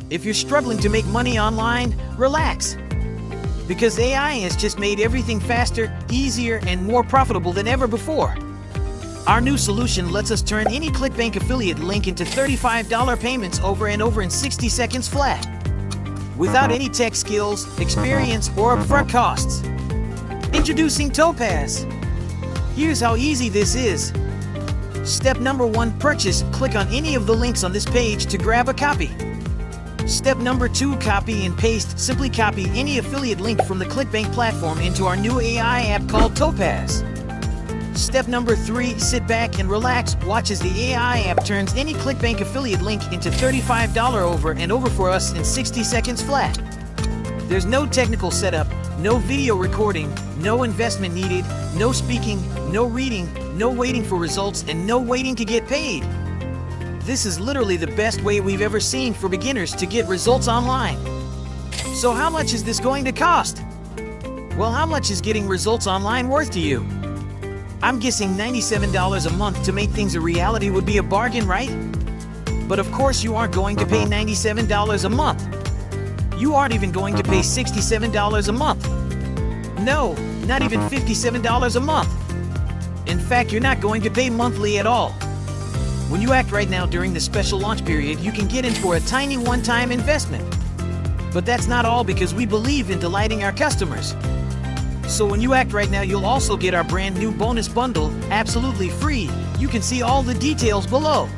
If you're struggling to make money online, relax. Because AI has just made everything faster, easier, and more profitable than ever before. Our new solution lets us turn any Clickbank affiliate link into $35 payments over and over in 60 seconds flat, without any tech skills, experience, or upfront costs. Introducing Topaz. Here's how easy this is. Step number 1, purchase. Click on any of the links on this page to grab a copy. Step number 2, copy and paste. Simply copy any affiliate link from the Clickbank platform into our new AI app called Topaz. Step number 3, sit back and relax. Watch as the AI app turns any Clickbank affiliate link into $35 over and over for us in 60 seconds flat. There's no technical setup, no video recording, no investment needed, no speaking, no reading, no waiting for results, and no waiting to get paid. This is literally the best way we've ever seen for beginners to get results online. So how much is this going to cost? Well, how much is getting results online worth to you? I'm guessing $97 a month to make things a reality would be a bargain, right? But of course you aren't going to pay $97 a month. You aren't even going to pay $67 a month. No, not even $57 a month. In fact, you're not going to pay monthly at all. When you act right now during the special launch period, you can get in for a tiny one-time investment. But that's not all, because we believe in delighting our customers. So when you act right now, you'll also get our brand new bonus bundle, absolutely free. You can see all the details below.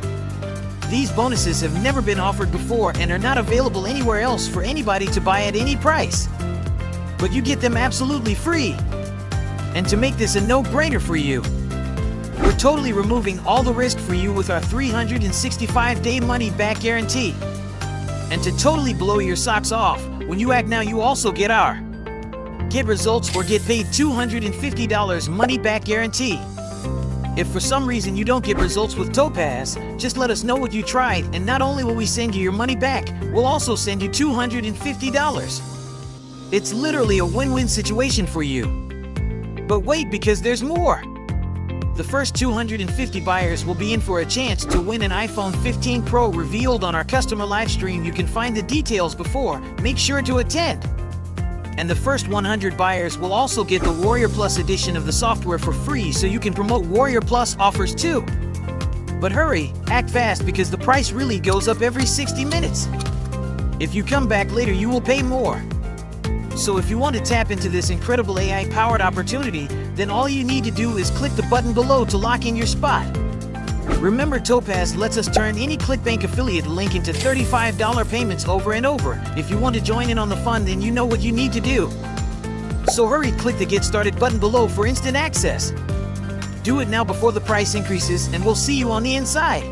These bonuses have never been offered before and are not available anywhere else for anybody to buy at any price. But you get them absolutely free. And to make this a no-brainer for you, we're totally removing all the risk for you with our 365-day money-back guarantee. And to totally blow your socks off, when you act now, you also get our Get Results or Get Paid $250 money-back guarantee. If for some reason you don't get results with Topaz, just let us know what you tried, and not only will we send you your money back, we'll also send you $250. It's literally a win-win situation for you. But wait, because there's more. The first 250 buyers will be in for a chance to win an iPhone 15 Pro revealed on our customer live stream. You can find the details before. Make sure to attend. And the first 100 buyers will also get the Warrior Plus edition of the software for free, so you can promote Warrior Plus offers too. But hurry, act fast, because the price really goes up every 60 minutes. If you come back later, you will pay more. So if you want to tap into this incredible AI-powered opportunity, then all you need to do is click the button below to lock in your spot. Remember, Topaz lets us turn any Clickbank affiliate link into $35 payments over and over. If you want to join in on the fun, then you know what you need to do. So hurry, click the Get Started button below for instant access. Do it now before the price increases, and we'll see you on the inside.